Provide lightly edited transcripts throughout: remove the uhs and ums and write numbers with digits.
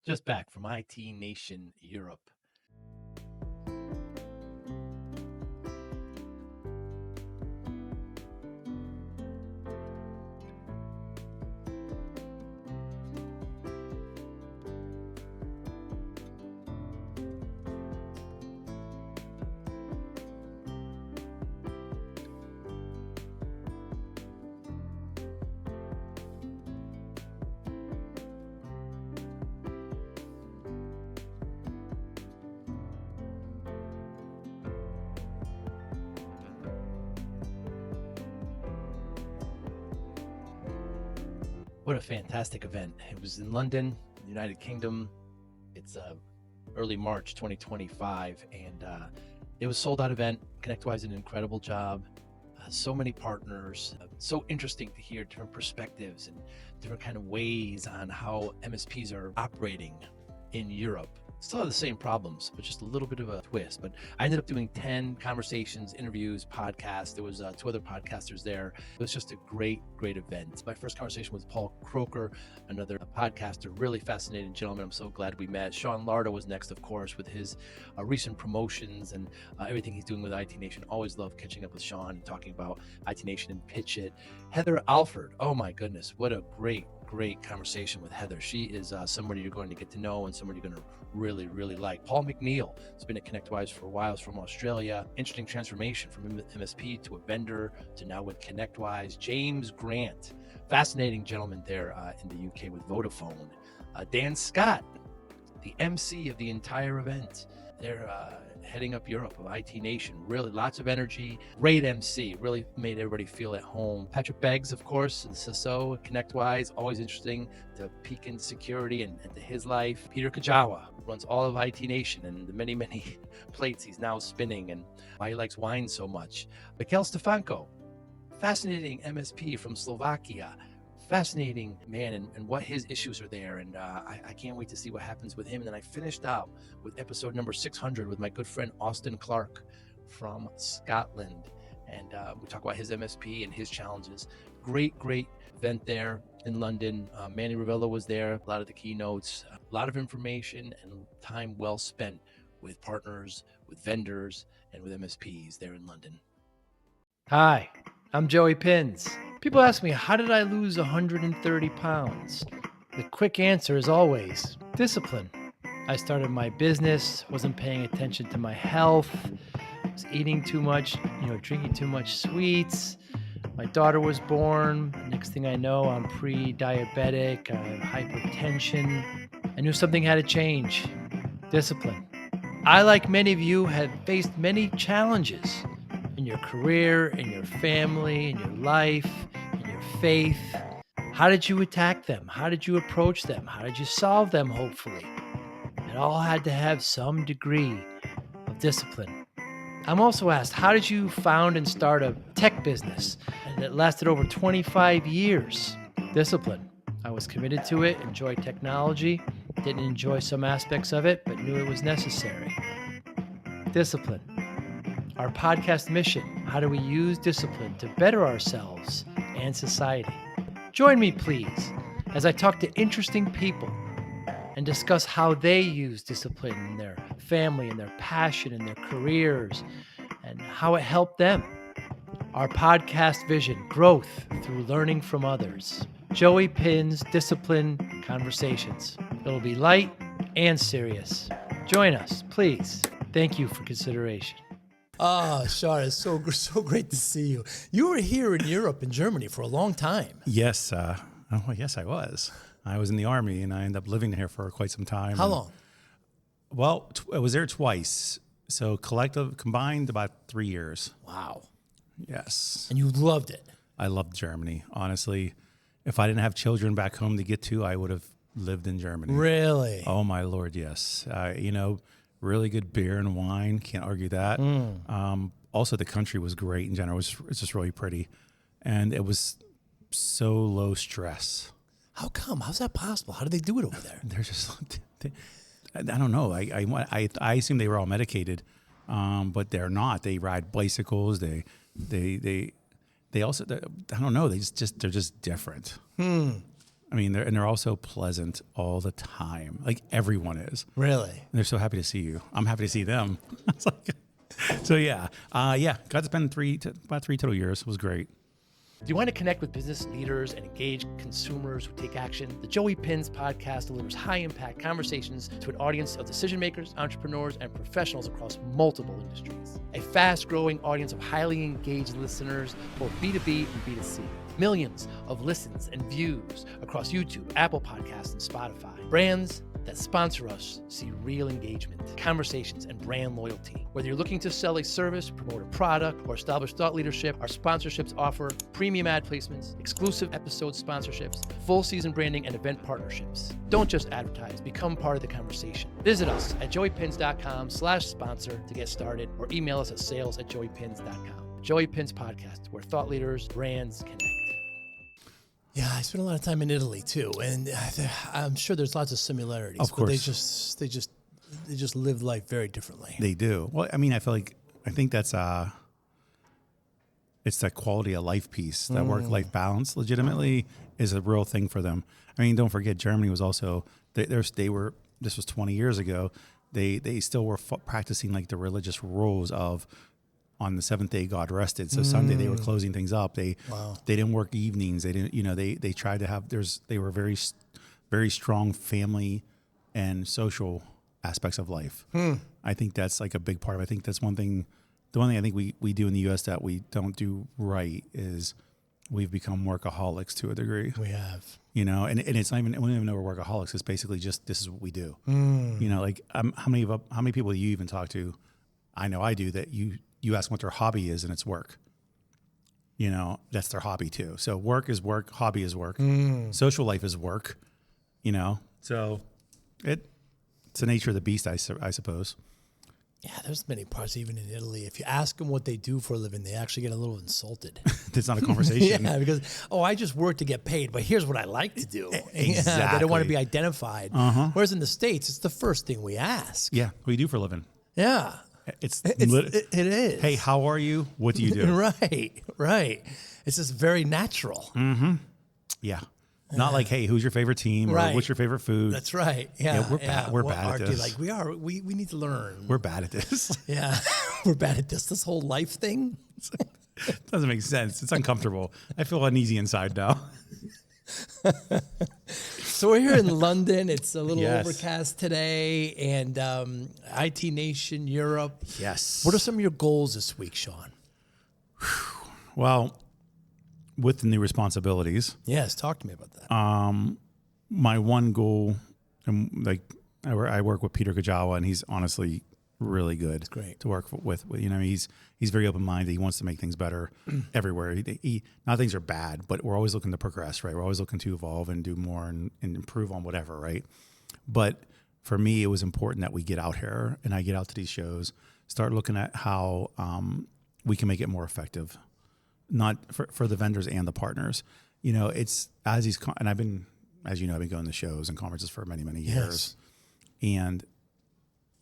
Just back from IT Nation Europe. What a fantastic event. It was in London, United Kingdom. It's early March 2025, and it was a sold-out event. ConnectWise did an incredible job. So many partners. So interesting to hear different perspectives and different kind of ways on how MSPs are operating in Europe. Still have the same problems, but just a little bit of a twist. But I ended up doing 10 conversations, interviews, podcasts. There was 2 other podcasters there. It was just a great event. My first conversation with Paul Croker, another podcaster, really fascinating gentleman. I'm so glad we met. Sean Lardo was next, of course, with his recent promotions and everything he's doing with IT Nation. Always love catching up with Sean and talking about IT Nation and PitchIt. Heather Alford, oh my goodness, what a great conversation with Heather. She is somebody you're going to get to know and somebody you're going to really like. Paul McNeil has been at ConnectWise for a while. He's from Australia. Interesting transformation from MSP to a vendor to now with ConnectWise. James Grant, fascinating gentleman there in the UK with Vodafone. Dan Scott, the MC of the entire event. They're heading up Europe of IT Nation. Really lots of energy. Great MC. Really made everybody feel at home. Patrick Beggs, of course, the CISO, ConnectWise. Always interesting to peek into security and to his life. Peter Kajawa runs all of IT Nation and the many plates he's now spinning and why he likes wine so much. Mikhail Stefanko, fascinating MSP from Slovakia. Fascinating man and what his issues are there. And I can't wait to see what happens with him. And then I finished out with episode number 600 with my good friend Austin Clark from Scotland. And we talk about his MSP and his challenges. Great event there in London. Manny Ravello was there, a lot of the keynotes, a lot of information and time well spent with partners, with vendors, and with MSPs there in London. Hi, I'm Joey Pinz. People ask me, how did I lose 130 pounds? The quick answer is always discipline. I started my business, wasn't paying attention to my health, was eating too much, drinking too much sweets. My daughter was born. Next thing I know, I'm pre-diabetic, I have hypertension. I knew something had to change. Discipline. I, like many of you, have faced many challenges in your career, in your family, in your life, in your faith. How did you attack them? How did you approach them? How did you solve them, hopefully? It all had to have some degree of discipline. I'm also asked, how did you found and start a tech business? And it lasted over 25 years. Discipline. I was committed to it, enjoyed technology, didn't enjoy some aspects of it, but knew it was necessary. Discipline. Our podcast mission, how do we use discipline to better ourselves and society? Join me, please, as I talk to interesting people and discuss how they use discipline in their family and their passion and their careers and how it helped them. Our podcast vision, growth through learning from others. Joey Pinz Discipline Conversations. It'll be light and serious. Join us, please. Thank you for consideration. Sean, it's so great to see you. You were here in Europe, in Germany, for a long time. Yes, yes, I was. I was in the Army, and I ended up living here for quite some time. How long? Well, I was there twice, so combined about 3 years. Wow. Yes. And you loved it. I loved Germany, honestly. If I didn't have children back home to get to, I would have lived in Germany. Really? Oh, my Lord, yes. Really good beer and wine. Can't argue that. Also, the country was great in general. It's just really pretty. And it was so low stress. How come? How's that possible? How do they do it over there? They're just, I don't know. I assume they were all medicated, but they're not. They ride bicycles. They also, I don't know. They're just different. I mean, they're also pleasant all the time. Like everyone is. Really? And they're so happy to see you. I'm happy to see them. It's like, so yeah. Got to spend about 3 total years. It was great. Do you want to connect with business leaders and engage consumers who take action? The Joey Pinz podcast delivers high-impact conversations to an audience of decision makers, entrepreneurs, and professionals across multiple industries. A fast-growing audience of highly engaged listeners, both B2B and B2C. Millions of listens and views across YouTube, Apple Podcasts, and Spotify. Brands that sponsor us see real engagement, conversations, and brand loyalty. Whether you're looking to sell a service, promote a product, or establish thought leadership, our sponsorships offer premium ad placements, exclusive episode sponsorships, full season branding, and event partnerships. Don't just advertise, become part of the conversation. Visit us at joeypins.com/sponsor to get started, or email us at sales@joeypins.com. Joey Pinz Podcast, where thought leaders, brands connect. Yeah, I spent a lot of time in Italy too, and I'm sure there's lots of similarities. Of course. But they just live life very differently. They do. Well, I mean, I think that's it's that quality of life piece, that work-life balance legitimately is a real thing for them. I mean, don't forget, Germany was also, this was 20 years ago, they still were practicing like the religious rules of, on the 7th day, God rested. So Sunday they were closing things up. They didn't work evenings. They didn't, they tried to have, they were very, very strong family and social aspects of life. I think that's like a big part of it. I think that's one thing, the one thing I think we do in the U.S. that we don't do right is we've become workaholics to a degree. We have. And it's not even, we don't even know we're workaholics. It's basically just, this is what we do. Like how many people do you even talk to? I know I do, that you ask them what their hobby is, and it's work. That's their hobby too. So work is work, hobby is work, social life is work, so it's the nature of the beast, I suppose. Yeah, there's many parts, even in Italy. If you ask them what they do for a living, they actually get a little insulted. It's not a conversation. Yeah, because, I just work to get paid, but here's what I like to do. Exactly. They don't want to be identified. Whereas in the States, it's the first thing we ask. Yeah, what do you do for a living? Yeah. It is. Hey, how are you? What do you do? Right. It's just very natural. Yeah. Not like, hey, who's your favorite team? Or what's your favorite food? That's right. Yeah. We're bad at this. Like we need to learn. We're bad at this. Yeah. We're bad at this whole life thing. Doesn't make sense. It's uncomfortable. I feel uneasy inside now. So we're here in London. It's a little overcast today, and IT Nation Europe. Yes. What are some of your goals this week, Sean? Well, with the new responsibilities. Yes, talk to me about that. My one goal, and like I work with Peter Kajawa, and he's honestly really good. It's great to work with. He's very open minded. He wants to make things better everywhere. Not things are bad, but we're always looking to progress, right? We're always looking to evolve and do more and improve on whatever, right? But for me, it was important that we get out here and I get out to these shows, start looking at how we can make it more effective, not for the vendors and the partners. It's as these, and I've been going to shows and conferences for many, many years, and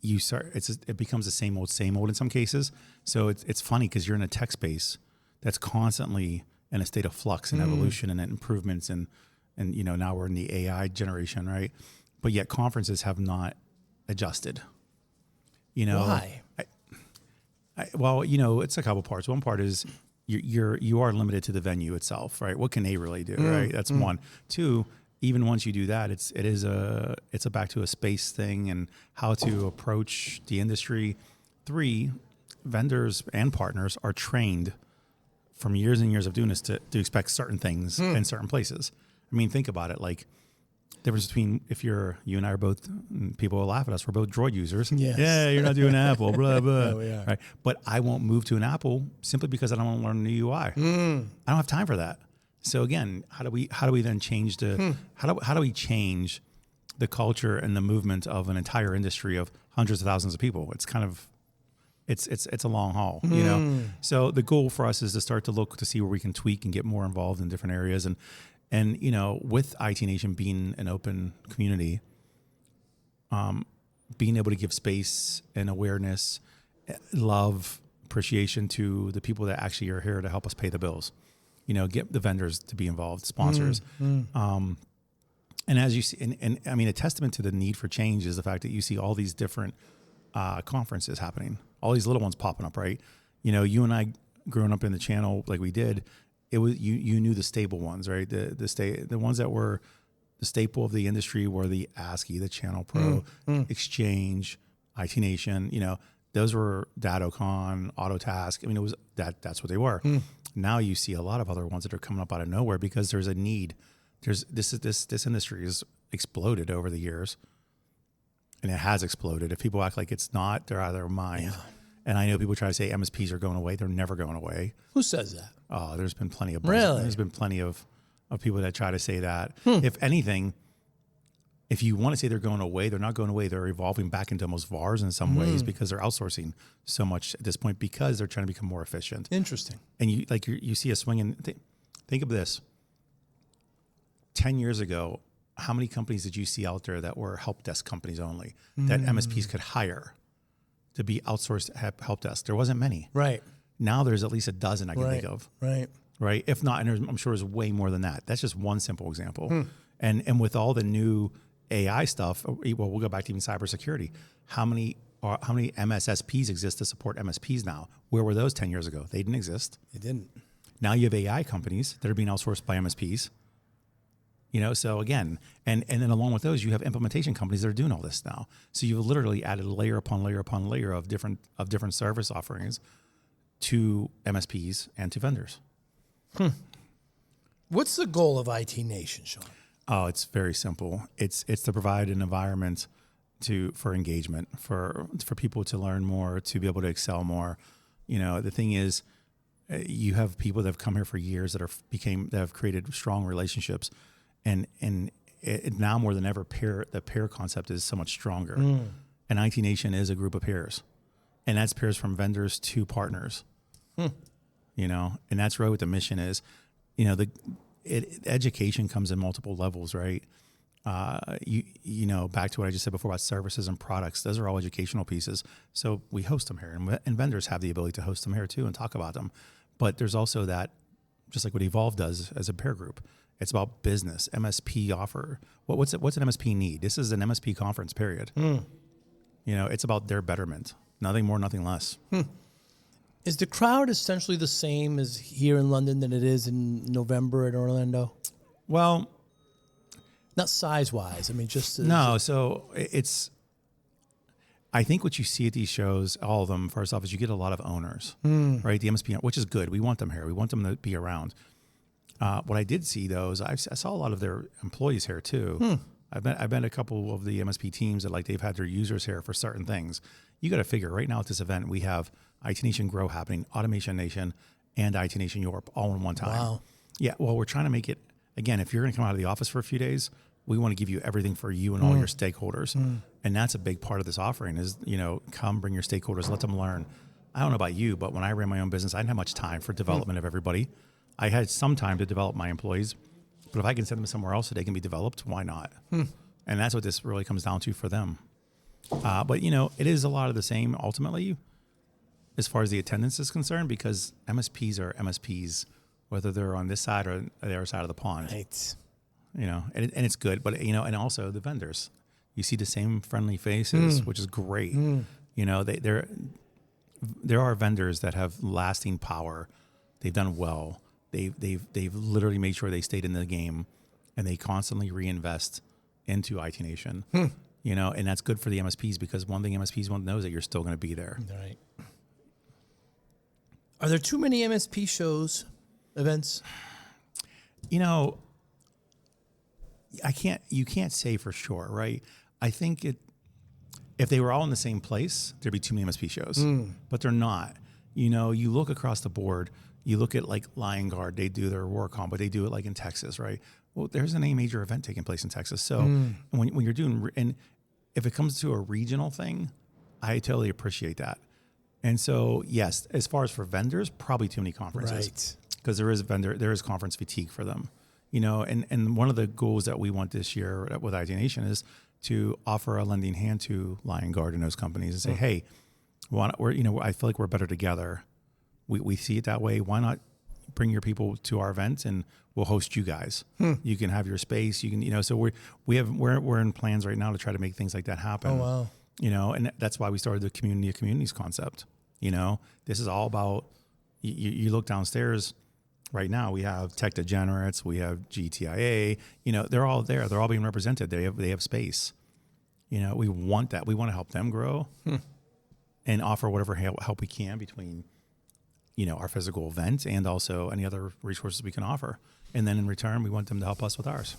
it becomes the same old in some cases. So it's funny because you're in a tech space that's constantly in a state of flux and evolution and improvements and now we're in the AI generation, right? But yet conferences have not adjusted. Why? Well, it's a couple parts. One part is you are limited to the venue itself, right? What can they really do, right? That's one. Two, even once you do that, it's a back to a space thing and how to approach the industry. Three, vendors and partners are trained from years and years of doing this to expect certain things in certain places. I mean, think about it. Like, difference between you and I are both, people will laugh at us, we're both Droid users. Yes. Yeah, you're not doing Apple, blah, blah. No, we are. Right? But I won't move to an Apple simply because I don't want to learn the UI. I don't have time for that. So again, how do we then change how do we change the culture and the movement of an entire industry of hundreds of thousands of people? It's kind of it's a long haul, So the goal for us is to start to look to see where we can tweak and get more involved in different areas, and with IT Nation being an open community, being able to give space and awareness, love, appreciation to the people that actually are here to help us pay the bills. Get the vendors to be involved, sponsors. And as you see, and I mean, a testament to the need for change is the fact that you see all these different conferences happening, all these little ones popping up, right? You know, you and I growing up in the channel like we did, it was you knew the stable ones, right? The ones that were the staple of the industry were the ASCII, the Channel Pro, Exchange, IT Nation. You know, those were DattoCon, Autotask. I mean, it was that's what they were. Now you see a lot of other ones that are coming up out of nowhere because there's a need. This industry has exploded over the years, and it has exploded. If people act like it's not, they're out of their mind. Yeah. And I know people try to say MSPs are going away. They're never going away. Who says that? Oh, there's been plenty of buzz. Really? There's been plenty of people that try to say that. If anything, if you want to say they're going away, they're not going away. They're evolving back into almost VARs in some ways because they're outsourcing so much at this point because they're trying to become more efficient. Interesting. And you see a swing in. Think of this. 10 years ago, how many companies did you see out there that were help desk companies only that MSPs could hire to be outsourced help desk? There wasn't many. Right. Now there's at least a dozen I can think of. Right. If not, and I'm sure there's way more than that. That's just one simple example. And with all the new AI stuff, well, we'll go back to even cybersecurity. How many MSSPs exist to support MSPs now? Where were those 10 years ago? They didn't exist. They didn't. Now you have AI companies that are being outsourced by MSPs. You know, so again, and then along with those, you have implementation companies that are doing all this now. So you've literally added layer upon layer upon layer of different service offerings to MSPs and to vendors. What's the goal of IT Nation, Sean? Oh, it's very simple. It's to provide an environment for engagement, for people to learn more, to be able to excel more. You know, the thing is, you have people that have come here for years that have created strong relationships, and it now more than ever, the peer concept is so much stronger. And IT Nation is a group of peers, and that's peers from vendors to partners. You know, and that's really what the mission is. You know, education comes in multiple levels, right? You know, back to what I just said before about services and products, those are all educational pieces. So we host them here, and vendors have the ability to host them here too and talk about them. But there's also that, just like what Evolve does as a peer group, it's about business, MSP offer. What's an MSP need? This is an MSP conference, period. You know, it's about their betterment, nothing more, nothing less. Is the crowd essentially the same as here in London than it is in November in Orlando? Well, not size-wise. I mean, just... No, so it's... I think what you see at these shows, all of them, first off, is you get a lot of owners, right? The MSP, which is good. We want them here. We want them to be around. What I did see, though, is I saw a lot of their employees here, too. I've been a couple of the MSP teams that, like, they've had their users here for certain things. You got to figure, right now at this event, we have IT Nation Grow happening, Automation Nation, and IT Nation Europe all in one time. Wow. Yeah, well, we're trying to make it, again, if you're going to come out of the office for a few days, we want to give you everything for you and all your stakeholders. And that's a big part of this offering is, you know, come bring your stakeholders, let them learn. I don't know about you, but when I ran my own business, I didn't have much time for development of everybody. I had some time to develop my employees, but if I can send them somewhere else so they can be developed, why not? And that's what this really comes down to for them. But, you know, it is a lot of the same ultimately as far as the attendance is concerned, because MSPs are MSPs, whether they're on this side or the other side of the pond. Right. You know, and it's good, but, you know, and also the vendors. You see the same friendly faces, which is great. You know, there are vendors that have lasting power. They've done well. They've literally made sure they stayed in the game, and they constantly reinvest into IT Nation. You know, and that's good for the MSPs, because one thing MSPs want to know is that you're still going to be there. Right. Are there too many MSP shows, events? You know, you can't say for sure, right? I think if they were all in the same place, there'd be too many MSP shows, but they're not. You know, you look across the board, you look at like Lion Guard, they do their WarCon, but they do it like in Texas, right? Well, there's a major event taking place in Texas. So when you're doing, and if it comes to a regional thing, I totally appreciate that. And so, yes, as far as for vendors, probably too many conferences. Right. Because there is conference fatigue for them. You know, and one of the goals that we want this year with IT Nation is to offer a lending hand to Lion Guard and those companies and say, hey, I feel like we're better together. We see it that way. Why not, bring your people to our events and we'll host you guys. You can have your space. You can, so we're in plans right now to try to make things like that happen. Oh, wow. And that's why we started the community of communities concept. This is all about, you look downstairs right now, we have tech degenerates, we have GTIA, they're all there. They're all being represented. They have space. We want that. We want to help them grow and offer whatever help we can between, our physical event and also any other resources we can offer. And then in return, we want them to help us with ours.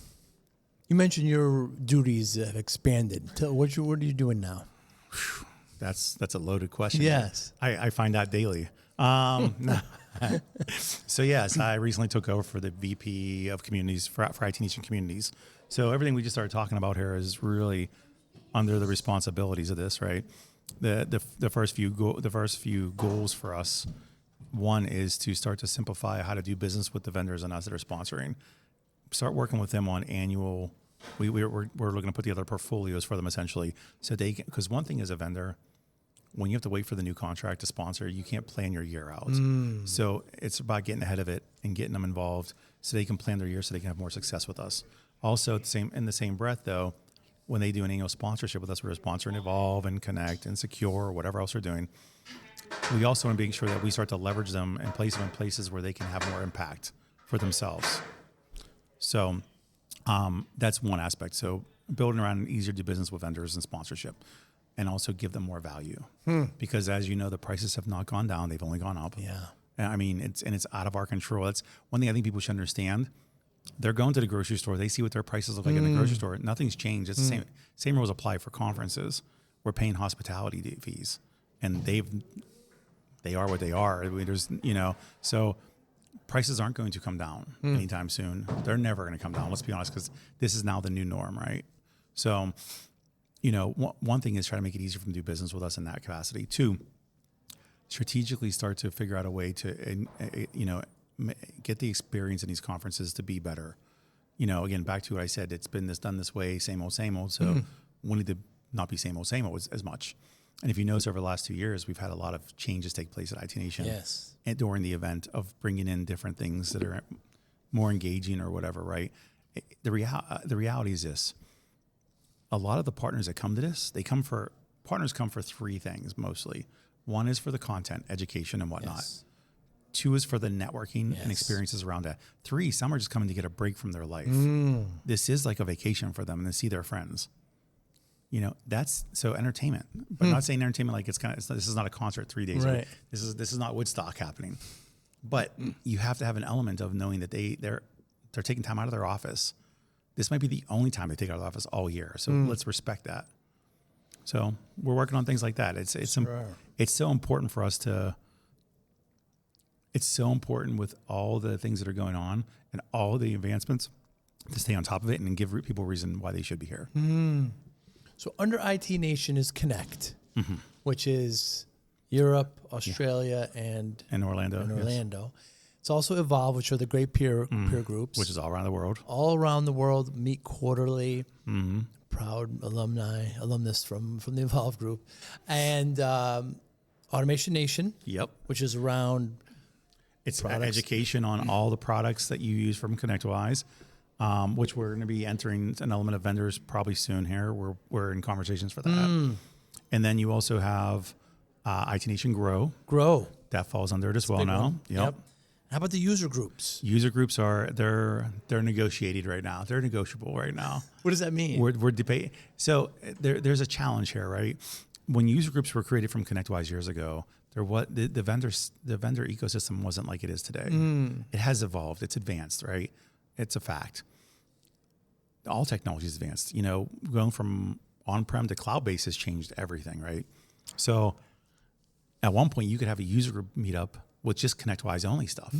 You mentioned your duties have expanded. What are you doing now? That's a loaded question. Yes. I find out daily. So yes, I recently took over for the VP of communities for IT Nation communities. So everything we just started talking about here is really under the responsibilities of this, right? The first few goals for us. One is to start to simplify how to do business with the vendors and us that are sponsoring. Start working with them on annual. We're looking to put together portfolios for them essentially, so they can, because one thing as a vendor, when you have to wait for the new contract to sponsor, you can't plan your year out. So it's about getting ahead of it and getting them involved so they can plan their year so they can have more success with us. Also, in the same breath though, when they do an annual sponsorship with us, we're sponsoring Evolve and Connect and Secure or whatever else they're doing. We also want to make sure that we start to leverage them and place them in places where they can have more impact for themselves. So that's one aspect. So building around an easier to do business with vendors and sponsorship, and also give them more value. Because as you know, the prices have not gone down; they've only gone up. Yeah. I mean, it's out of our control. That's one thing I think people should understand. They're going to the grocery store. They see what their prices look like in the grocery store. Nothing's changed. It's the same rules apply for conferences. We're paying hospitality fees, and they are what they are. I mean, so prices aren't going to come down anytime soon. They're never going to come down. Let's be honest, because this is now the new norm, right? So, one thing is try to make it easier for them to do business with us in that capacity. Two, strategically start to figure out a way to, get the experience in these conferences to be better. Again, back to what I said, it's been done this way, same old. So we need to not be same old as much. And if you notice, over the last 2 years, we've had a lot of changes take place at IT Nation. Yes. And during the event of bringing in different things that are more engaging or whatever, right? The reality is this. A lot of the partners that come to this, partners come for three things mostly. One is for the content, education, and whatnot. Yes. Two is for the networking and experiences around that. Three, some are just coming to get a break from their life. This is like a vacation for them and to see their friends. That's so entertainment, but not saying entertainment like this is not a concert 3 days. Right. This is not Woodstock happening, but you have to have an element of knowing that they're taking time out of their office. This might be the only time they take out of the office all year. So let's respect that. So we're working on things like that. It's so important for us to, it's so important with all the things that are going on and all the advancements to stay on top of it and give people a reason why they should be here. So under IT Nation is Connect, which is Europe, Australia, and Orlando. Orlando. It's also Evolve, which are the great peer groups. Which is all around the world. All around the world, meet quarterly. Proud alumnus from the Evolve group. And Automation Nation. Yep. Which is around It's products. Education on all the products that you use from ConnectWise. Which we're going to be entering an element of vendors probably soon here. We're in conversations for that. And then you also have IT Nation Grow. That falls under it as well now. Yep. How about the user groups? User groups they're negotiated right now. They're negotiable right now. What does that mean? We're debating. So there's a challenge here, right? When user groups were created from ConnectWise years ago, the vendor ecosystem wasn't like it is today. It has evolved. It's advanced, right? It's a fact. All technology is advanced. Going from on-prem to cloud-based has changed everything, right? So at one point, you could have a user group meetup with just ConnectWise only stuff,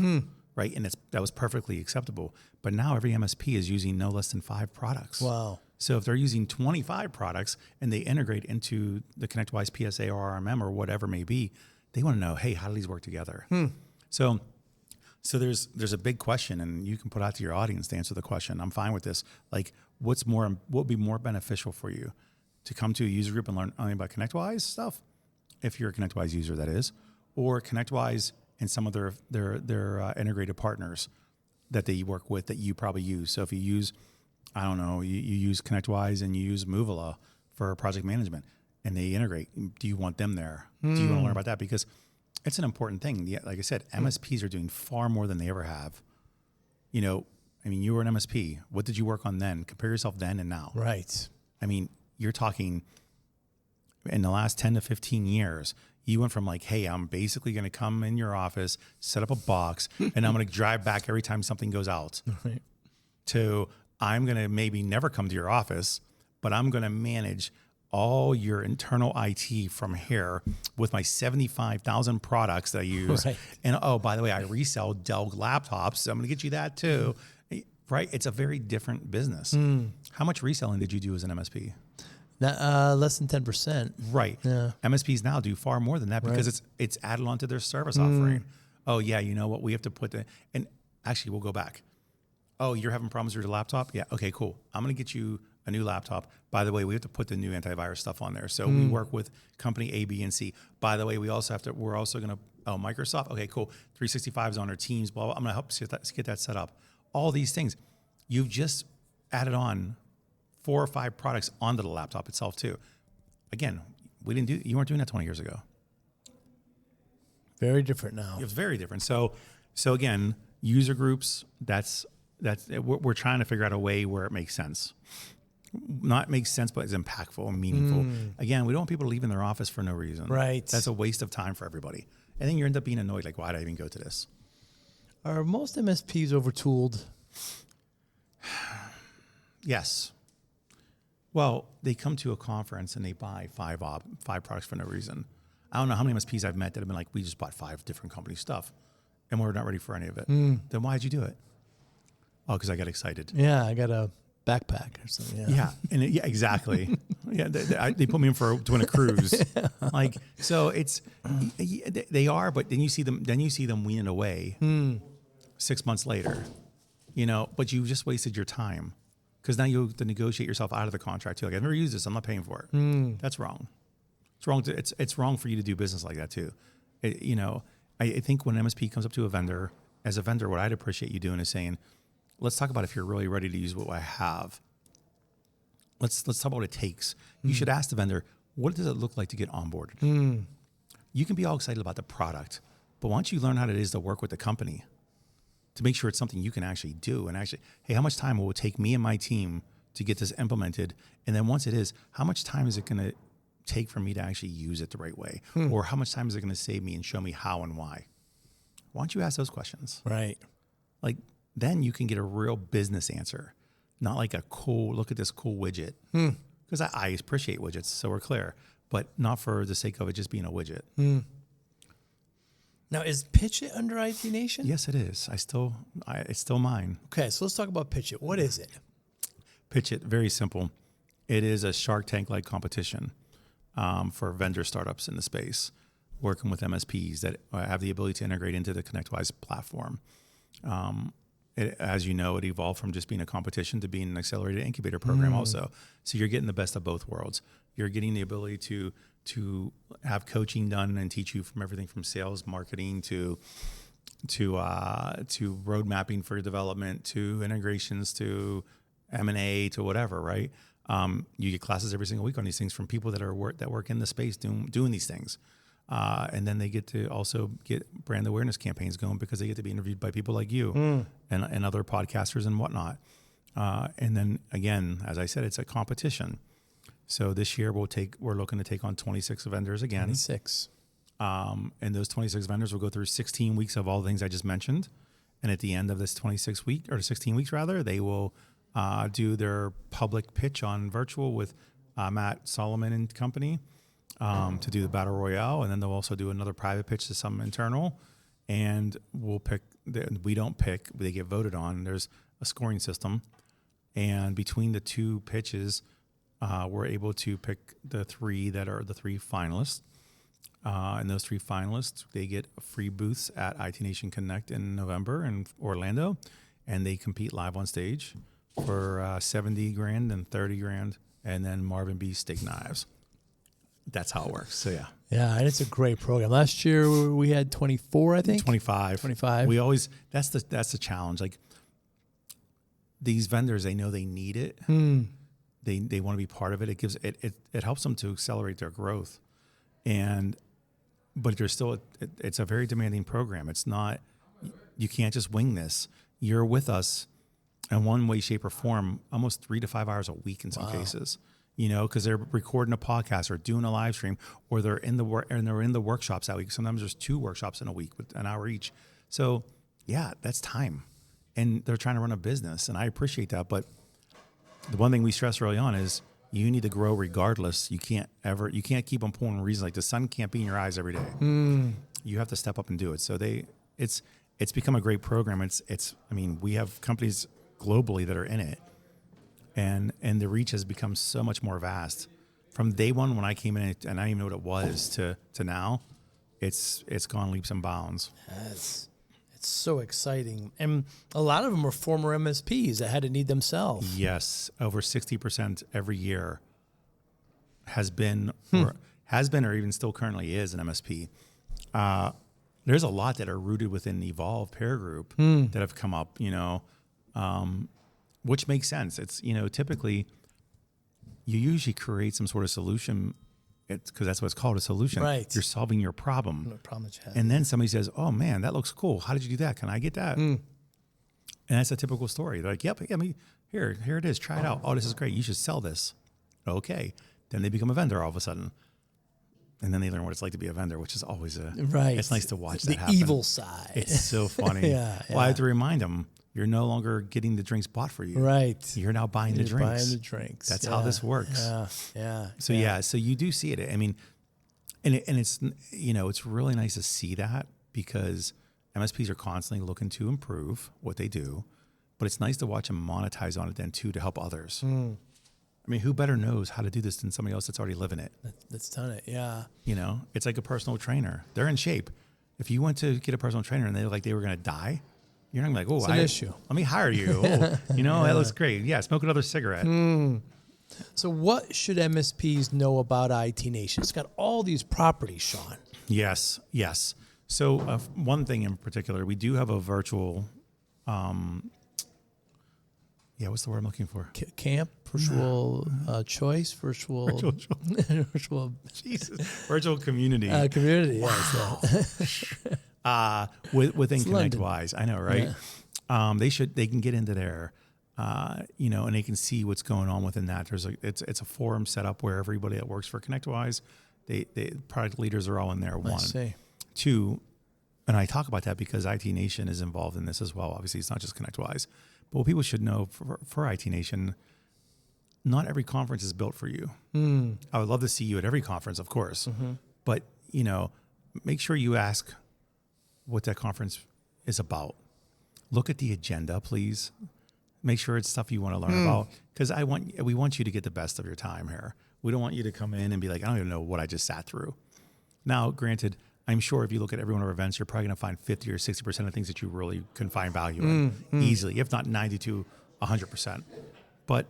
right? And that was perfectly acceptable. But now every MSP is using no less than 5 products. Wow. So if they're using 25 products and they integrate into the ConnectWise PSA or RMM or whatever it may be, they want to know, hey, how do these work together? So there's a big question, and you can put out to your audience to answer the question. I'm fine with this. Like, what would be more beneficial for you to come to a user group and learn only about ConnectWise stuff, if you're a ConnectWise user, that is, or ConnectWise and some of their integrated partners that they work with that you probably use. So if you use, I don't know, you use ConnectWise and you use Movola for project management, and they integrate. Do you want them there? Do you want to learn about that? Because it's an important thing. Like I said, MSPs are doing far more than they ever have. You know, I mean, you were an MSP. What did you work on then? Compare yourself then and now. Right. I mean, you're talking in the last 10 to 15 years, you went from like, hey, I'm basically going to come in your office, set up a box, and I'm going to drive back every time something goes out, Right. to I'm going to maybe never come to your office, but I'm going to manage all your internal IT from here with my 75,000 products that I use. Right. And oh, by the way, I resell Dell laptops, so I'm going to get you that too. Right? It's a very different business. How much reselling did you do as an MSP? Less than 10%. Right. Yeah. MSPs now do far more than that because it's added onto their service offering. Oh yeah, you know what? We have to put and actually we'll go back. Oh, you're having problems with your laptop? Yeah. Okay, cool. I'm going to get you a new laptop. By the way, we have to put the new antivirus stuff on there. So we work with company A, B, and C. By the way, we're also going to, Microsoft. Okay, cool. 365 is on our Teams, blah, blah. I'm going to help get that set up. All these things. You've just added on 4 or 5 products onto the laptop itself too. Again, you weren't doing that 20 years ago. Very different now. It was very different. So again, user groups, we're trying to figure out a way where it makes sense. Not makes sense, but it's impactful and meaningful. Again, we don't want people to leave in their office for no reason. Right. That's a waste of time for everybody. And then you end up being annoyed, like, why did I even go to this? Are most MSPs overtooled? Yes. Well, they come to a conference and they buy 5 products for no reason. I don't know how many MSPs I've met that have been like, we just bought 5 different company stuff and we're not ready for any of it. Then why'd you do it? Oh, because I got excited. Yeah, I got a backpack or something. Yeah, and exactly. Yeah, they put me in to win a cruise. Like, so it's they are, but then you see them weaning away 6 months later. You know, but you just wasted your time because now you have to negotiate yourself out of the contract too. Like, I've never used this, I'm not paying for it. That's wrong. It's wrong. It's wrong for you to do business like that too. I think when an MSP comes up to a vendor, as a vendor, what I'd appreciate you doing is saying, let's talk about if you're really ready to use what I have. Let's talk about what it takes. You should ask the vendor, what does it look like to get onboarded? You can be all excited about the product, but once you learn how it is to work with the company, to make sure it's something you can actually do, and actually, hey, how much time will it take me and my team to get this implemented? And then once it is, how much time is it going to take for me to actually use it the right way? Or how much time is it going to save me and show me how and why? Why don't you ask those questions? Right. Like, then you can get a real business answer, not like a cool, look at this cool widget. Because I appreciate widgets, so we're clear, but not for the sake of it just being a widget. Now, is PitchIt under IT Nation? Yes, it is. It's still mine. Okay, so let's talk about PitchIt. What is it? PitchIt, very simple. It is a Shark Tank-like competition for vendor startups in the space, working with MSPs that have the ability to integrate into the ConnectWise platform. As you know, it evolved from just being a competition to being an accelerated incubator program also. So you're getting the best of both worlds. You're getting the ability to have coaching done and teach you from everything from sales, marketing to road mapping for your development, to integrations, to M&A, to whatever, right? You get classes every single week on these things from people that work in the space doing these things. And then they get to also get brand awareness campaigns going because they get to be interviewed by people like you and other podcasters and whatnot. And then again, as I said, it's a competition. So this year we're looking to take on 26 vendors again. 26. And those 26 vendors will go through 16 weeks of all the things I just mentioned. And at the end of this 16 weeks rather, they will do their public pitch on virtual with Matt Solomon and company. To do the battle royale, and then they'll also do another private pitch to some internal, and we don't pick, they get voted on. There's a scoring system, and between the 2 pitches, we're able to pick the 3 that are the 3 finalists, and those 3 finalists, they get free booths at IT Nation Connect in November in Orlando, and they compete live on stage for $70,000 and $30,000, and then Marvin B steak knives. that's how it works. So yeah. Yeah, and it's a great program. Last year we had 24, I think. 25. 25. We always, that's the challenge. Like these vendors, they know they need it. They want to be part of it. It gives it helps them to accelerate their growth. But there's still, it's a very demanding program. It's not, you can't just wing this. You're with us in one way, shape, or form, almost 3 to 5 hours a week in some cases. You know, because they're recording a podcast or doing a live stream, or they're in the workshops that week. Sometimes there's 2 workshops in a week with an hour each. So yeah, that's time, and they're trying to run a business, and I appreciate that. But the one thing we stress early on is you need to grow regardless. You can't keep on pulling reasons like the sun can't be in your eyes every day. You have to step up and do it. So it's become a great program. I mean, we have companies globally that are in it. And the reach has become so much more vast. From day one when I came in and I didn't even know what it was to now, it's gone leaps and bounds. Yes. It's so exciting. And a lot of them are former MSPs that had a need themselves. Yes. Over 60% every year has been or even still currently is an MSP. There's a lot that are rooted within the Evolve Pair Group that have come up, you know, which makes sense. It's, you know, typically you usually create some sort of solution because that's what it's called, a solution. Right. You're solving your problem. No problem that you have. And then somebody says, oh man, that looks cool. How did you do that? Can I get that? And that's a typical story. They're like, yep, here it is. Try it out. Oh, this is great. You should sell this. Okay. Then they become a vendor all of a sudden. And then they learn what it's like to be a vendor, which is always it's nice to watch that happen. The evil side. It's so funny. Well, I have to remind them, you're no longer getting the drinks bought for you. Right. You're now buying the drinks. Buying the drinks. That's how this works. Yeah. So you do see it. I mean, and it's, you know, it's really nice to see that because MSPs are constantly looking to improve what they do, but it's nice to watch them monetize on it then too to help others. I mean, who better knows how to do this than somebody else that's already living it? That's done it. Yeah. You know, it's like a personal trainer. They're in shape. If you went to get a personal trainer and they look like they were going to die, you're not gonna be like, oh, it's an issue. Let me hire you. Oh, you know, that looks great. Yeah, smoke another cigarette. So what should MSPs know about IT Nation? It's got all these properties, Sean. Yes. So one thing in particular, we do have a virtual, what's the word I'm looking for? Camp, virtual choice, virtual Jesus, virtual community. Community, yes. Within ConnectWise, I know, right? Yeah. They can get into there, you know, and they can see what's going on within that. It's a forum set up where everybody that works for ConnectWise, they product leaders are all in there. One, I see. 2, and I talk about that because IT Nation is involved in this as well. Obviously, it's not just ConnectWise, but what people should know for IT Nation, not every conference is built for you. I would love to see you at every conference, of course, but you know, make sure you ask what that conference is about. Look at the agenda, please. Make sure it's stuff you want to learn about, because we want you to get the best of your time here. We don't want you to come in and be like, I don't even know what I just sat through. Now, granted, I'm sure if you look at every one of our events, you're probably going to find 50 or 60% of things that you really can find value in easily, if not 90 to 100%. But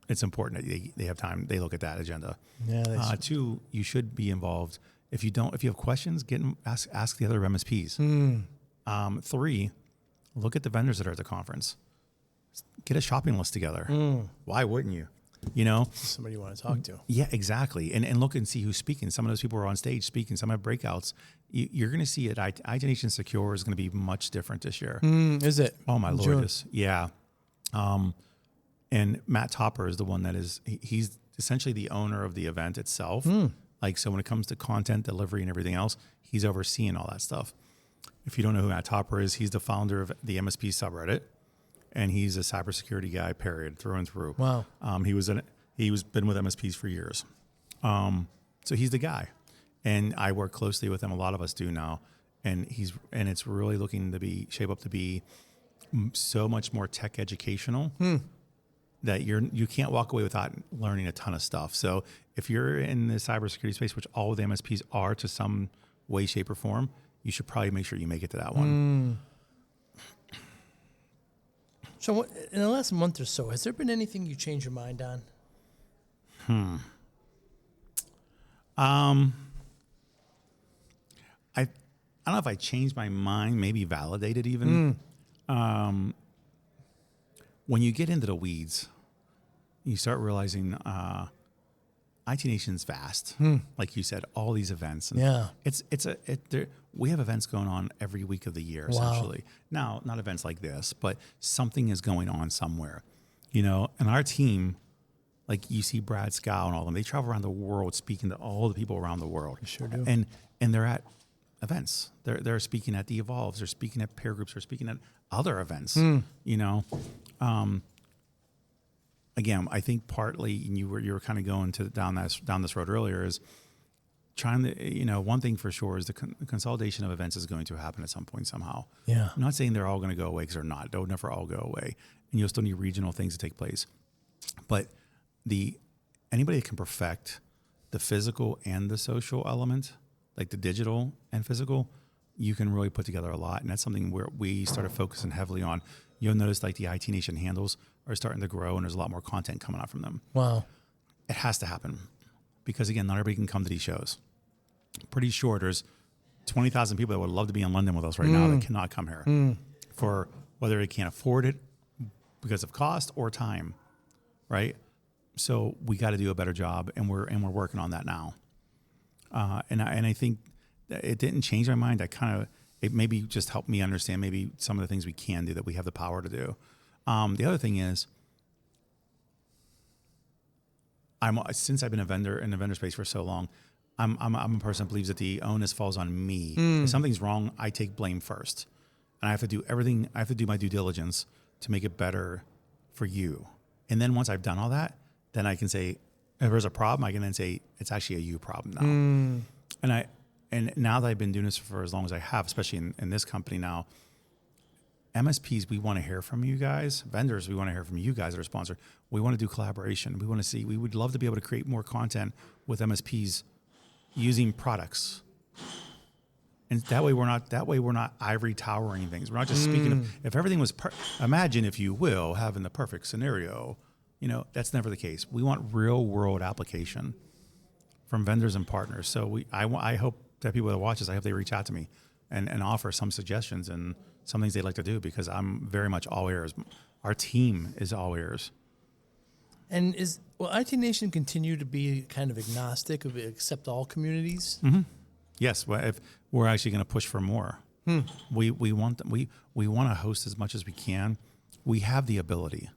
it's important that they have time. They look at that agenda. Yeah. 2, you should be involved. If you have questions, ask the other MSPs. 3, look at the vendors that are at the conference. Get a shopping list together. Why wouldn't you? You know, somebody you want to talk to. Yeah, exactly. And look and see who's speaking. Some of those people are on stage speaking. Some have breakouts. You're going to see it. IT Nation Secure is going to be much different this year. Is it? Oh my Lord, yeah. And Matt Topper is the one that he's essentially the owner of the event itself. Like, so when it comes to content delivery and everything else, he's overseeing all that stuff. If you don't know who Matt Topper is, he's the founder of the MSP subreddit, and he's a cybersecurity guy, period, through and through. Wow. He's been with MSPs for years. So he's the guy, and I work closely with him. A lot of us do now, and it's really looking to shape up to be so much more tech educational. That you can't walk away without learning a ton of stuff. So if you're in the cybersecurity space, which all of the MSPs are to some way, shape, or form, you should probably make sure you make it to that one. So in the last month or so, has there been anything you changed your mind on? I don't know if I changed my mind, maybe validated even. When you get into the weeds, you start realizing IT Nation's vast. Like you said, all these events. And Yeah. we have events going on every week of the year, essentially. Now, not events like this, but something is going on somewhere. And our team, like you see Brad Scow and all of them, they travel around the world speaking to all the people around the world. They sure do. And they're at events. They're speaking at the Evolves. They're speaking at peer groups. They're speaking at other events. Again, I think partly, and you were kind of going down this road earlier, is trying to, one thing for sure is the consolidation of events is going to happen at some point somehow. Yeah. I'm not saying they're all going to go away, because they're not. They'll never all go away. And you'll still need regional things to take place. But anybody that can perfect the physical and the social element, like the digital and physical, you can really put together a lot. And that's something where we started focusing heavily on. You'll notice like the IT Nation handles are starting to grow, and there's a lot more content coming out from them. Wow. It has to happen, because again, not everybody can come to these shows. Pretty sure there's 20,000 people that would love to be in London with us right now that cannot come here for whether they can't afford it because of cost or time, right? So we got to do a better job, and we're working on that now. And I think that it didn't change my mind. It maybe just helped me understand maybe some of the things we can do that we have the power to do. The other thing is, since I've been a vendor in the vendor space for so long, I'm a person that believes that the onus falls on me. If something's wrong, I take blame first, and I have to do everything. I have to do my due diligence to make it better for you. And then once I've done all that, then I can say, if there's a problem, I can then say it's actually a you problem now. And now that I've been doing this for as long as I have, especially in this company now, MSPs, we want to hear from you guys. Vendors, we want to hear from you guys that are sponsored. We want to do collaboration. We would love to be able to create more content with MSPs using products. And that way we're not ivory towering things. We're not just speaking of, if everything was, imagine, if you will, having the perfect scenario, that's never the case. We want real world application from vendors and partners. So I hope that people that watch this, I hope they reach out to me and offer some suggestions and some things they'd like to do, because I'm very much all ears. Our team is all ears. And will IT Nation continue to be kind of agnostic, accept all communities? Mm-hmm. Yes, if we're actually going to push for more. We want to host as much as we can. We have the ability.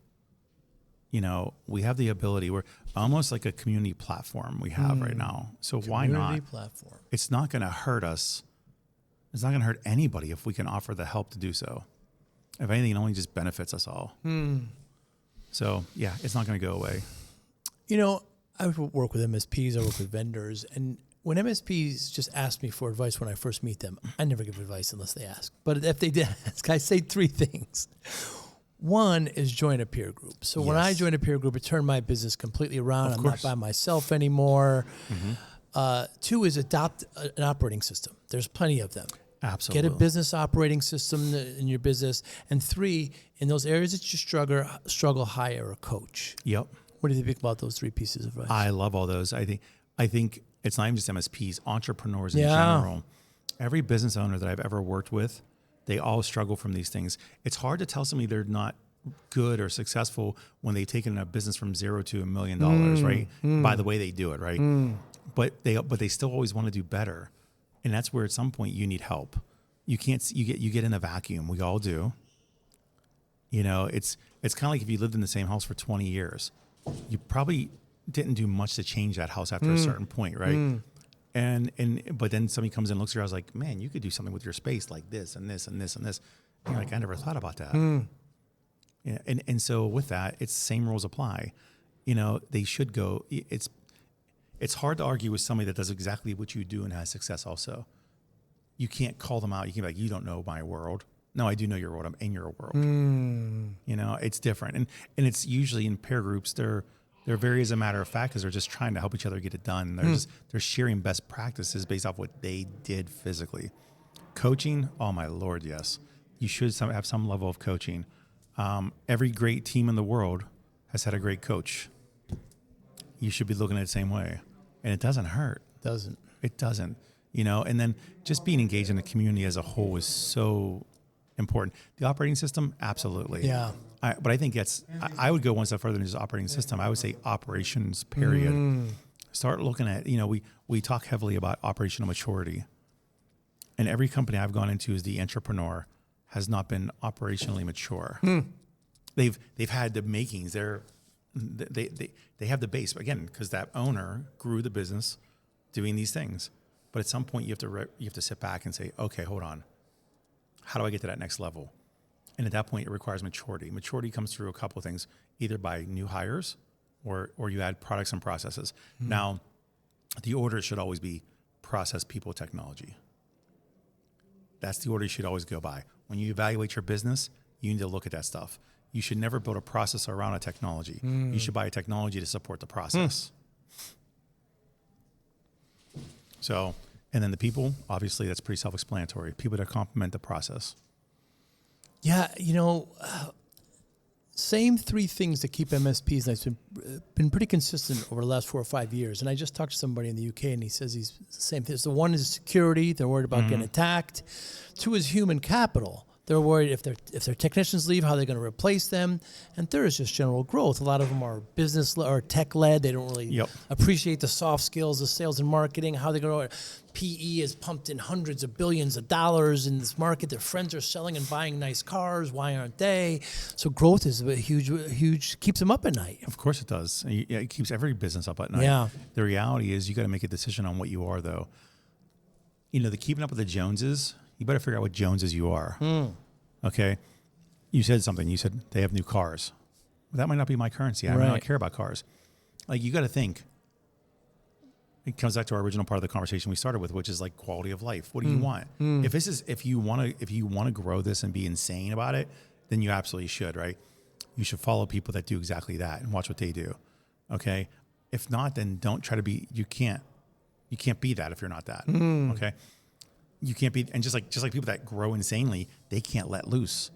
We have the ability. We're almost like a community platform we have right now. So why not? Community platform. It's not going to hurt us. It's not going to hurt anybody if we can offer the help to do so. If anything, it only just benefits us all. So yeah, it's not going to go away. I work with MSPs, I work with vendors, and when MSPs just ask me for advice when I first meet them, I never give advice unless they ask. But if they did ask, I say three things. One is join a peer group. So when I join a peer group, it turned my business completely around. I'm not by myself anymore. Two is adopt an operating system. There's plenty of them. Absolutely. Get a business operating system in your business. And three, in those areas that you struggle, hire a coach. Yep. What do you think about those three pieces of advice? I love all those. I think it's not even just MSPs, entrepreneurs in general. Every business owner that I've ever worked with, they all struggle from these things. It's hard to tell somebody they're not good or successful when they've taken a business from $0 to $1 million, right? By the way they do it, right? But they still always want to do better. And that's where at some point you need help. You get in a vacuum. We all do. It's kind of like if you lived in the same house for 20 years, you probably didn't do much to change that house after a certain point, right? But then somebody comes in and looks at your house like, man, you could do something with your space like this and this and this and this. And you're like, I never thought about that. And so with that, it's same rules apply. They should go. It's hard to argue with somebody that does exactly what you do and has success also. You can't call them out. You can be like, you don't know my world. No, I do know your world. I'm in your world. It's different. And it's usually in peer groups, they're very as a matter of fact, because they're just trying to help each other get it done. They're sharing best practices based off what they did physically. Coaching, oh my Lord, yes. You should have some level of coaching. Every great team in the world has had a great coach. You should be looking at it the same way. And it doesn't hurt. Doesn't. It doesn't, and then just being engaged in the community as a whole is so important. The operating system, absolutely. Yeah. But I think I would go one step further than just operating system. I would say operations, period. Start looking at, we talk heavily about operational maturity. And every company I've gone into as the entrepreneur has not been operationally mature. They've had the makings. They have the base, again, because that owner grew the business doing these things. But at some point you have to sit back and say, okay, hold on. How do I get to that next level? And at that point it requires maturity. Maturity comes through a couple of things, either by new hires or you add products and processes. Now, the order should always be process, people, technology. That's the order you should always go by. When you evaluate your business, you need to look at that stuff. You should never build a process around a technology. You should buy a technology to support the process. So, and then the people, obviously that's pretty self-explanatory. People that complement the process. Yeah, same three things that keep MSPs, and it's been pretty consistent over the last 4 or 5 years. And I just talked to somebody in the UK, and he says he's the same thing. So one is security; they're worried about getting attacked. 2 is human capital. They're worried if their technicians leave, how they're going to replace them. And 3rd is just general growth. A lot of them are business or tech led. They don't really appreciate the soft skills, the sales and marketing, how they're going to. PE is pumped in hundreds of billions of dollars in this market. Their friends are selling and buying nice cars. Why aren't they? So growth is a huge, keeps them up at night. Of course it does. It keeps every business up at night. Yeah. The reality is you got to make a decision on what you are, though. The keeping up with the Joneses, you better figure out what Joneses you are. Okay? You said something. You said they have new cars. Well, that might not be my currency. I might not care about cars. Like, you got to think. It comes back to our original part of the conversation we started with, which is like quality of life. What do you want? If you want to grow this and be insane about it, then you absolutely should, right? You should follow people that do exactly that and watch what they do. Okay? If not, then don't try to be. You can't be that if you're not that. Okay? You can't be, and just like people that grow insanely, they can't let loose.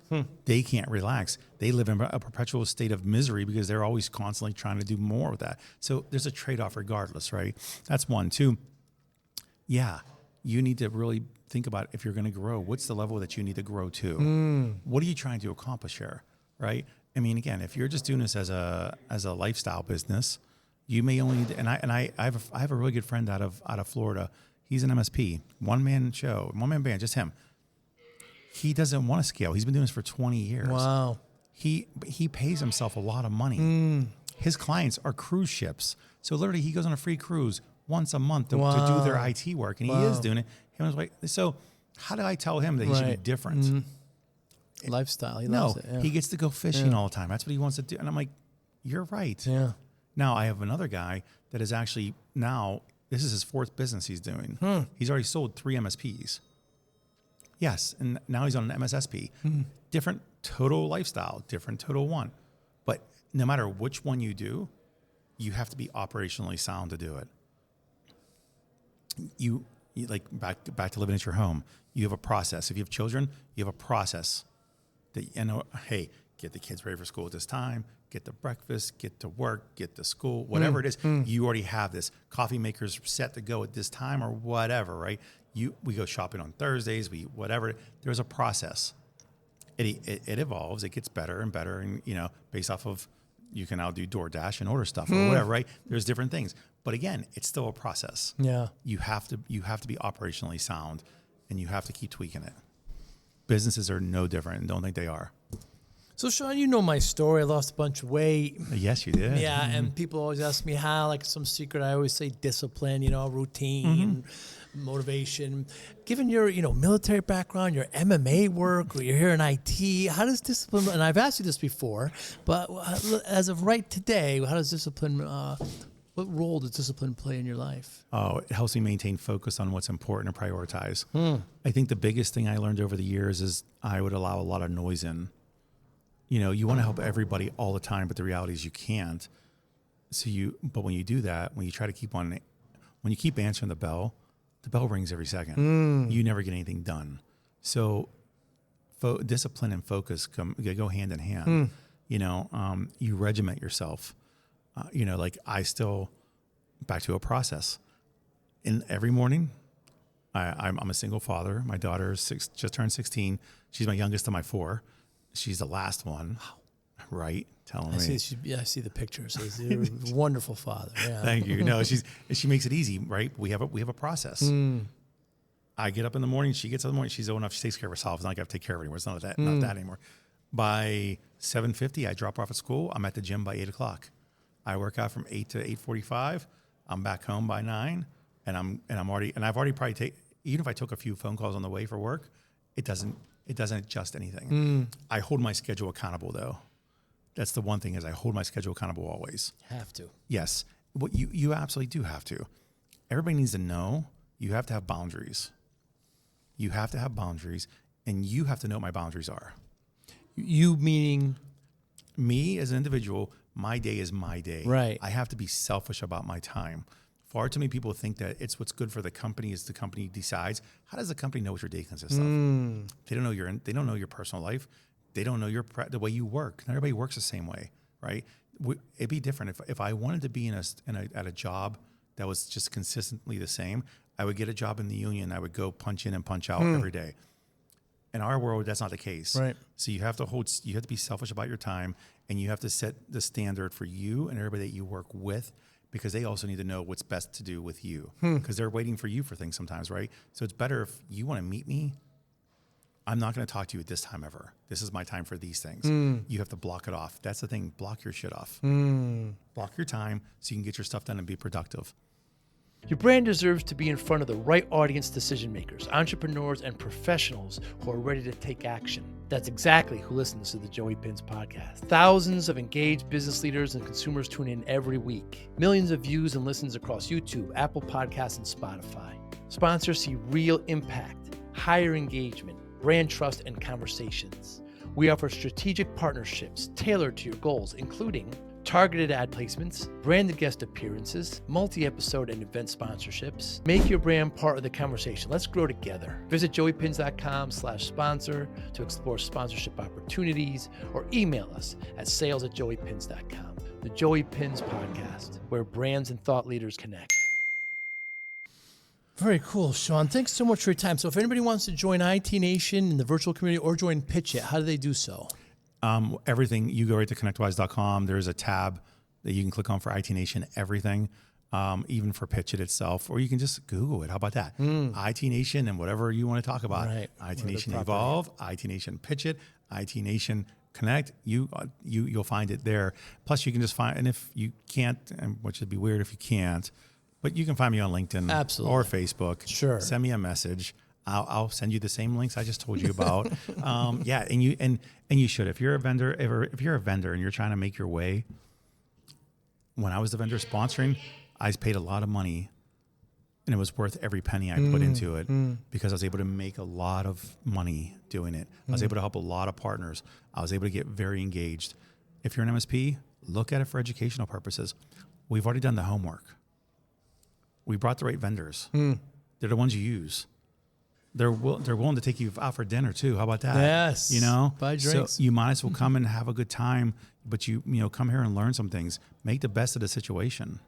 They can't relax. They live in a perpetual state of misery because they're always constantly trying to do more with that. So there's a trade-off regardless, right? That's 1. 2, you need to really think about if you're going to grow, what's the level that you need to grow to? What are you trying to accomplish here, right? I mean, again, if you're just doing this as a lifestyle business, you may only, and I have a really good friend out of Florida. He's an MSP, one-man show, one-man band, just him. He doesn't want to scale. He's been doing this for 20 years. Wow. He pays himself a lot of money. His clients are cruise ships. So literally he goes on a free cruise once a month to do their IT work, and he is doing it. Him and his wife. So how do I tell him that he should be different? Lifestyle. He loves it. Yeah. He gets to go fishing all the time. That's what he wants to do. And I'm like, you're right. Yeah. Now I have another guy that is actually now, this is his 4th business he's doing. He's already sold 3 MSPs. Yes, and now he's on an MSSP. Different total lifestyle, different total one. But no matter which one you do, you have to be operationally sound to do it. You like back to living at your home. You have a process. If you have children, you have a process that hey, get the kids ready for school at this time, get to breakfast, get to work, get to school, whatever it is. You already have this. Coffee makers set to go at this time or whatever, right? We go shopping on Thursdays, whatever. There's a process. It evolves. It gets better and better, and based off of, you can now do DoorDash and order stuff or whatever, right? There's different things, but again, it's still a process. Yeah. You have to be operationally sound, and you have to keep tweaking it. Businesses are no different, and don't think they are. So, Sean, you know my story. I lost a bunch of weight. Yes, you did. Yeah, and people always ask me how, like some secret. I always say discipline, routine, motivation. Given your, military background, your MMA work, or you're here in IT, how does discipline, and I've asked you this before, but as of right today, how does discipline, what role does discipline play in your life? Oh, it helps me maintain focus on what's important and prioritize. I think the biggest thing I learned over the years is I would allow a lot of noise in. You want to help everybody all the time, but the reality is you can't. But when you do that, when you try to when you keep answering the bell rings every second. You never get anything done. So discipline and focus go hand in hand. You regiment yourself. Like I still, back to a process. in every morning, I'm a single father. My daughter is just turned 16. She's my youngest of my 4. She's the last one. Wow. Right? Telling me. I see the pictures. You're a wonderful father. Yeah. Thank you. No, she makes it easy, right? We have a process. I get up in the morning. She gets up in the morning. She's old enough. She takes care of herself. It's not like I have to take care of her anymore. It's not that anymore. By 7:50, I drop her off at school. I'm at the gym by 8 o'clock. I work out from 8 to 8:45. I'm back home by 9, and I've already probably even if I took a few phone calls on the way for work, it doesn't adjust anything. I hold my schedule accountable though. That's the one thing is I hold my schedule accountable always. Have to. Yes. What you absolutely do have to. Everybody needs to know you have to have boundaries. You have to have boundaries, and you have to know what my boundaries are. You meaning? Me as an individual, my day is my day. Right. I have to be selfish about my time. Far too many people think that it's what's good for the company is the company decides. How does the company know what your day consists of? They don't know they don't know your personal life. They don't know the way you work. Not everybody works the same way, right? It'd be different if I wanted to be at a job that was just consistently the same. I would get a job in the union. I would go punch in and punch out every day. In our world, that's not the case. Right. So you have to be selfish about your time, and you have to set the standard for you and everybody that you work with, because they also need to know what's best to do with you, because they're waiting for you for things sometimes, right? So it's better if you want to meet me. I'm not going to talk to you at this time ever. This is my time for these things. You have to block it off. That's the thing. Block your shit off. Block your time so you can get your stuff done and be productive. Your brand deserves to be in front of the right audience decision makers, entrepreneurs, and professionals who are ready to take action. That's exactly who listens to the Joey Pinz podcast. Thousands of engaged business leaders and consumers tune in every week. Millions of views and listens across YouTube, Apple Podcasts, and Spotify. Sponsors see real impact, higher engagement, brand trust, and conversations. We offer strategic partnerships tailored to your goals, including targeted ad placements, branded guest appearances, multi-episode and event sponsorships. Make your brand part of the conversation. Let's grow together. Visit joeypinz.com/sponsor to explore sponsorship opportunities, or email us at sales@joeypinz.com. The Joey Pinz podcast, where brands and thought leaders connect. Very cool, Sean. Thanks so much for your time. So if anybody wants to join IT Nation in the virtual community or join PitchIt, how do they do so? Everything, you go right to connectwise.com. There's a tab that you can click on for IT Nation, everything, even for PitchIt itself, or you can just Google it. How about that? IT Nation and whatever you want to talk about. Right. IT Nation Evolve, IT Nation PitchIt, IT Nation Connect. You'll find it there. Plus, you can just find, and if you can't, and which would be weird if you can't, but you can find me on LinkedIn or Facebook. Sure. Send me a message. I'll send you the same links I just told you about. Yeah, and you should. If you're a vendor, if you're a vendor and you're trying to make your way, when I was the vendor sponsoring, I paid a lot of money, and it was worth every penny I put into it, because I was able to make a lot of money doing it. I was able to help a lot of partners. I was able to get very engaged. If you're an MSP, look at it for educational purposes. We've already done the homework. We brought the right vendors. They're the ones you use. They're willing to take you out for dinner too. How about that? Yes. You know, buy drinks. So you might as well come and have a good time, but you come here and learn some things. Make the best of the situation.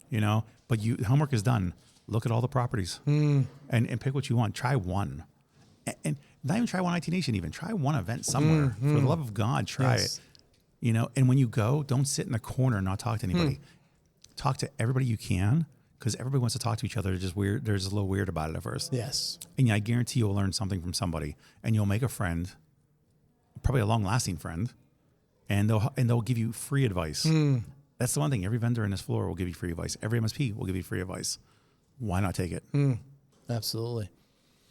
You know, but homework is done. Look at all the properties and pick what you want. Try one, and not even try one IT Nation. Even try one event somewhere. For the love of God, try it. You know, and when you go, don't sit in a corner and not talk to anybody. Talk to everybody you can. Because everybody wants to talk to each other. They're just weird. They're just a little weird about it at first. Yes. And I guarantee you'll learn something from somebody, and you'll make a friend, probably a long-lasting friend, and they'll give you free advice. That's the one thing. Every vendor in this floor will give you free advice. Every MSP will give you free advice. Why not take it? Absolutely.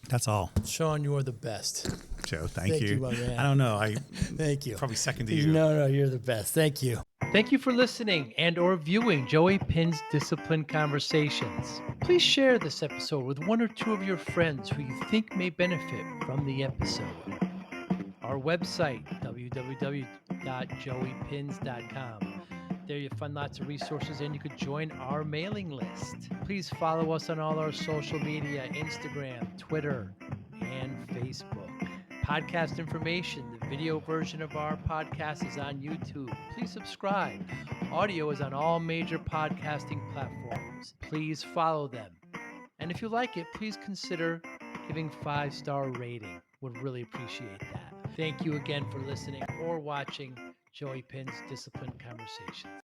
That's all. Sean, you are the best. Joe, thank you. my man. I don't know. Thank you. Probably second to you. No, you're the best. Thank you. Thank you for listening and or viewing Joey Pinz Discipline Conversations. Please share this episode with one or two of your friends who you think may benefit from the episode. Our website, www.joeypinz.com. There you'll find lots of resources, and you could join our mailing list. Please follow us on all our social media, Instagram, Twitter, and Facebook. Podcast information, the video version of our podcast is on YouTube. Please subscribe. Audio is on all major podcasting platforms. platforms. Please follow them. And if you like it, please consider giving 5-star rating. Would really appreciate that. Thank you again for listening or watching Joey Pinz Discipline Conversations.